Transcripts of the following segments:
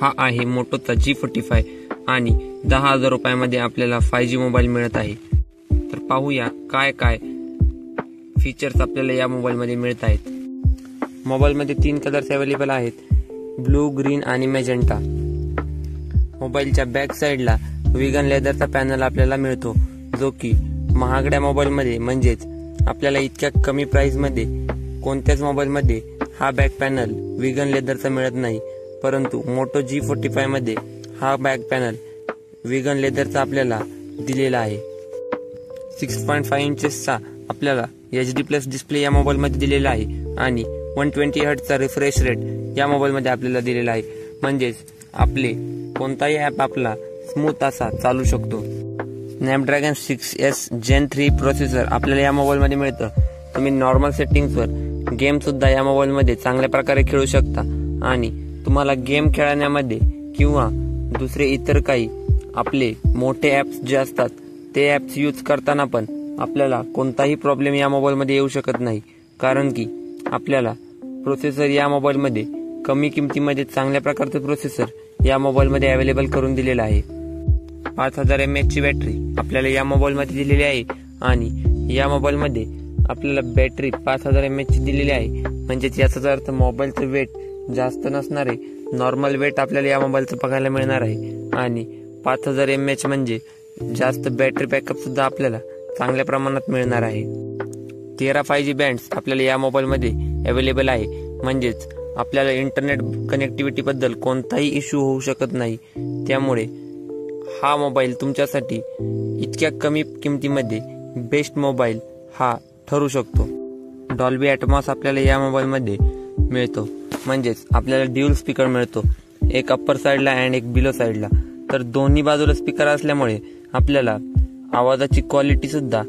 हा आहे मोटोचा G45 आणि 10,000 रुपयामध्ये आपल्याला 5G मोबाईल मिळत आहे। तर पाहूया काय काय फीचर्स आपल्याला या मोबाईलमध्ये मिळत आहेत। मोबाईलमध्ये 3 कलर्स अवेलेबल आहेत, ब्लू, ग्रीन आणि मॅजेंटा। मोबाईलच्या बॅक साइडला व्हीगन लेदरचा पॅनल आपल्याला मिळतो, जो की महागड्या मोबाईलमध्ये म्हणजेच आपल्याला इतक्या कमी प्राइस मध्ये कोणत्याच मोबाईलमध्ये हा बॅक पॅनल व्हीगन लेदरचा मिळत नाही, परंतु मोटो G45 मध्ये हा बॅक पॅनल व्हीगन लेदरचा आपल्याला दिलेला आहे। 6.5 इंचेसचा आपल्याला HD+ डिस्प्ले या मोबाईलमध्ये दिलेला आहे आणि 120 हर्ट्जचा रिफ्रेश रेट या मोबाईलमध्ये आपल्याला दिलेला आहे, म्हणजेच आपले कोणताही ॲप आपला स्मूथ असा चालू शकतो। स्नॅपड्रॅगन 6S Gen 3 प्रोसेसर आपल्याला या मोबाईलमध्ये मिळतं। तुम्ही नॉर्मल सेटिंग्सवर गेम सुद्धा या मोबाईलमध्ये चांगल्या प्रकारे खेळू शकता आणि तुम्हाला गेम खेळण्यामध्ये किंवा दुसरे इतर काही आपले मोठे ॲप्स जे असतात ते ॲप्स यूज करताना पण आपल्याला कोणताही प्रॉब्लेम या मोबाईलमध्ये येऊ शकत नाही, कारण की आपल्याला प्रोसेसर या मोबाईलमध्ये कमी किमतीमध्ये चांगल्या प्रकारचं प्रोसेसर या मोबाईलमध्ये अवेलेबल करून दिलेलं आहे। 5000 mAh ची बॅटरी आपल्याला या मोबाईलमध्ये दिलेली आहे आणि या मोबाईलमध्ये आपल्याला बॅटरी 5000 mAh ची दिलेली आहे, म्हणजेच याचा अर्थ मोबाईलचं वेट जास्त नसणारे नॉर्मल वेट आपल्याला या मोबाईलचं बघायला मिळणार आहे आणि 5000 mAh म्हणजे जास्त बॅटरी बॅकअप सुद्धा आपल्याला चांगल्या प्रमाणात मिळणार आहे। 13 5G बँड्स आपल्याला या मोबाईलमध्ये अवेलेबल आहे, म्हणजेच आपल्याला इंटरनेट कनेक्टिव्हिटी बद्दल कोणताही इश्यू होऊ शकत नाही। त्यामुळे हा मोबाईल तुमच्यासाठी इतक्या कमी किमतीमध्ये बेस्ट मोबाईल हा ठरू शकतो। डॉल्बी ॲटमॉस आपल्याला या मोबाईलमध्ये मिळतो, म्हणजेच आपल्याला ड्युअल स्पीकर मिळतो, एक अप्पर साइडला आणि एक बिलो साइडला। तर दोन्ही बाजूला स्पीकर असल्यामुळे आपल्याला आवाजाची क्वालिटी सुद्धा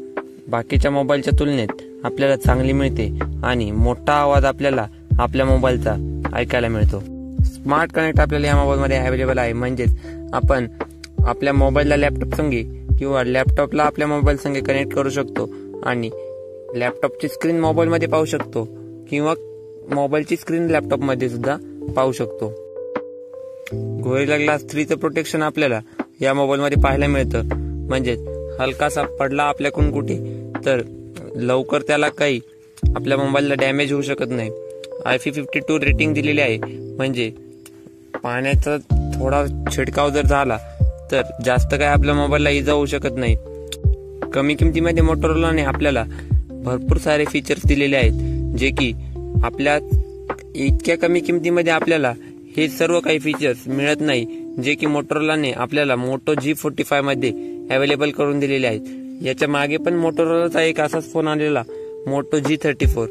बाकीच्या मोबाईलच्या तुलनेत आपल्याला चांगली मिळते आणि मोठा आवाज आपल्याला आपल्या मोबाईलचा ऐकायला मिळतो। स्मार्ट कनेक्ट आपल्याला या मोबाईलमध्ये अवेलेबल आहे, म्हणजेच आपण आपल्या मोबाईलला लॅपटॉप संगे किंवा लॅपटॉपला आपल्या मोबाईल संगे कनेक्ट करू शकतो आणि लॅपटॉपची स्क्रीन मोबाईलमध्ये पाहू शकतो किंवा मोबाईलची स्क्रीन लॅपटॉपमध्ये सुद्धा पाहू शकतो। गोरिल्ला ग्लास 3चं प्रोटेक्शन आपल्याला या मोबाईलमध्ये पाहायला मिळतं, म्हणजेच हलकासा पडला आपल्याकडून कुठे तर लवकर त्याला काही आपल्या मोबाईलला डॅमेज होऊ शकत नाही। IP52 रेटिंग दिलेली आहे, म्हणजे पाण्याचा थोडा छिडकाव जर झाला तर जास्त काय आपल्या मोबाईलला इजा होऊ शकत नाही। कमी किमतीमध्ये मोटोरोलाने आपल्याला भरपूर सारे फीचर्स दिलेले आहेत, जे की आपल्या इतक्या कमी किमतीमध्ये आपल्याला हे सर्व काही फीचर्स मिळत नाही, जे की मोटोरोलाने आपल्याला मोटो G45 मध्ये अवेलेबल करून दिलेले आहेत। याच्या मागे पण मोटोरोलाचा एक असाच फोन आलेला मोटो G34,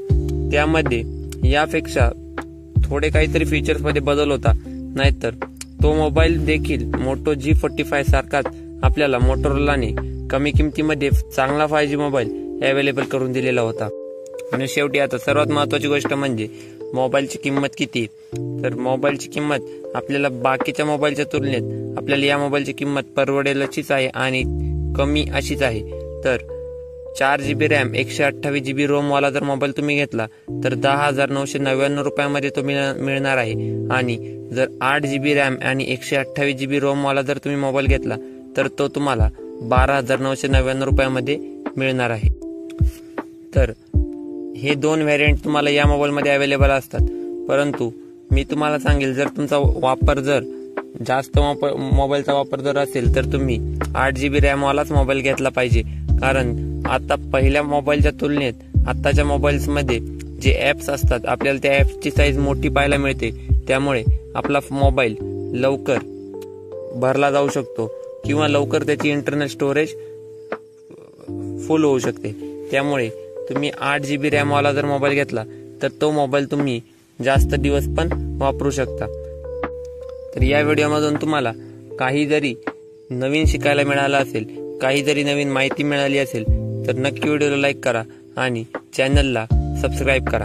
त्यामध्ये यापेक्षा थोडे काहीतरी फीचर्स मध्ये बदल होता, नाहीतर तो मोबाईल देखील मोटो G45 सारखाच आपल्याला मोटोरोलाने कमी किमतीमध्ये चांगला 5G मोबाईल अवेलेबल करून दिलेला होता। आणि शेवटी आता सर्वात महत्त्वाची गोष्ट म्हणजे मोबाईलची किंमत किती, तर मोबाईलची किंमत आपल्याला बाकीच्या मोबाईलच्या तुलनेत आपल्याला या मोबाईलची किंमत परवडेल अशीच आहे आणि कमी अशीच आहे। तर 4GB रॅम 128GB रोम वाला जर मोबाईल तुम्ही घेतला तर 10,999 रुपयामध्ये तो मिळणार आहे आणि जर 8GB रॅम आणि 128GB रोम वाला जर तुम्ही मोबाईल घेतला तर तो तुम्हाला 12,999 रुपयामध्ये मिळणार आहे। तर हे दोन व्हेरियंट तुम्हाला या मोबाईलमध्ये अवेलेबल असतात, परंतु मी तुम्हाला सांगेल जर तुमचा वापर जर जास्त मोबाईलचा वापर जर असेल तर तुम्ही 8GB रॅम वालाच मोबाईल घेतला पाहिजे, कारण आता पहिल्या मोबाईलच्या तुलनेत आताच्या मोबाईल्समध्ये जे ॲप्स असतात आपल्याला त्या ॲप्सची साईज मोठी पाहायला मिळते, त्यामुळे आपला मोबाईल लवकर भरला जाऊ शकतो किंवा लवकर त्याची इंटरनल स्टोरेज फुल होऊ शकते। त्यामुळे तुम्ही 8GB रॅम वाला जर मोबाईल घेतला तर तो मोबाईल तुम्ही जास्त दिवस पण वापरू शकता। तर या व्हिडिओमधून तुम्हाला काही जरी नवीन शिकायला मिळालं असेल, काही जरी नवीन माहिती मिळाली असेल तर नक्की व्हिडिओला लाईक करा आणि चॅनलला सबस्क्राईब करा।